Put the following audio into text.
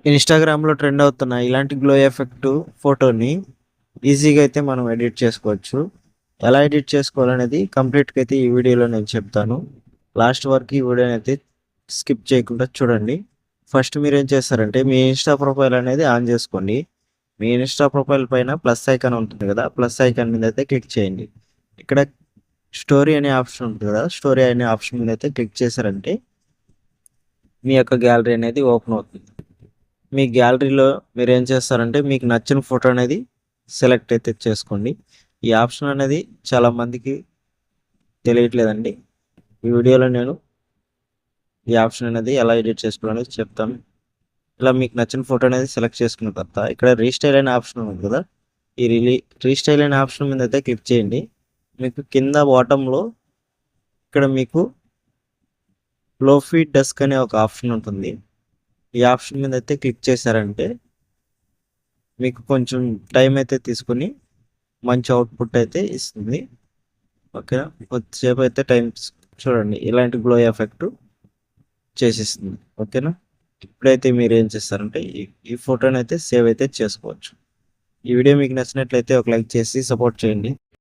ఇన్‌స్టాగ్రామ్‌లో ట్రెండ్ అవుతున్న ఇలాంటి గ్లో ఎఫెక్ట్ ఫోటోని ఈజీగా అయితే మనం ఎడిట్ చేసుకోవచ్చు. ఎలా ఎడిట్ చేసుకోవాలనేది కంప్లీట్‌గా అయితే ఈ వీడియోలో నేను చెప్తాను. లాస్ట్ వరకు ఈ వీడియోనైతే స్కిప్ చేయకుండా చూడండి. ఫస్ట్ మీరేం చేస్తారంటే మీ ఇన్‌స్టా ప్రొఫైల్ అనేది ఆన్ చేసుకోండి. మీ ఇన్‌స్టా ప్రొఫైల్ పైన ప్లస్ ఐకాన్ ఉంటుంది కదా! ప్లస్ ఐకాన్ మీద అయితే క్లిక్ చేయండి. ఇక్కడ స్టోరీ అనే ఆప్షన్ ఉంటుంది కదా! స్టోరీ అనే ఆప్షన్ మీద అయితే క్లిక్ చేశారంటే మీ యొక్క గ్యాలరీ అనేది ఓపెన్ అవుతుంది. మీ గ్యాలరీలో మీరేం చేస్తారంటే మీకు నచ్చిన ఫోటో అనేది సెలెక్ట్ అయితే చేసుకోండి. ఈ ఆప్షన్ అనేది చాలామందికి తెలియట్లేదండి. ఈ వీడియోలో నేను ఈ ఆప్షన్ అనేది ఎలా ఎడిట్ చేసుకోవాలనేది చెప్తాను. ఇలా మీకు నచ్చిన ఫోటో అనేది సెలెక్ట్ చేసుకున్న తర్వాత ఇక్కడ రీస్టైల్ అనే ఆప్షన్ ఉంది కదా! ఈ రీస్టైల్ అనే ఆప్షన్ మీద అయితే క్లిక్ చేయండి. మీకు కింద బాటంలో ఇక్కడ మీకు లోఫీ డస్క్ అనే ఒక ఆప్షన్ ఉంటుంది. ఈ ఆప్షన్ మీద అయితే క్లిక్ చేశారంటే మీకు కొంచెం టైం అయితే తీసుకొని మంచి అవుట్‌పుట్ అయితే ఇస్తుంది. ఓకేనా? కొద్దిసేపు అయితే టైం చూడండి. ఇలాంటి గ్లో ఎఫెక్ట్ చేసేస్తుంది. ఓకేనా? ఇప్పుడైతే మీరేం చేస్తారంటే ఈ ఫోటోనైతే సేవ్ అయితే చేసుకోవచ్చు. ఈ వీడియో మీకు నచ్చినట్లయితే ఒక లైక్ చేసి సపోర్ట్ చేయండి.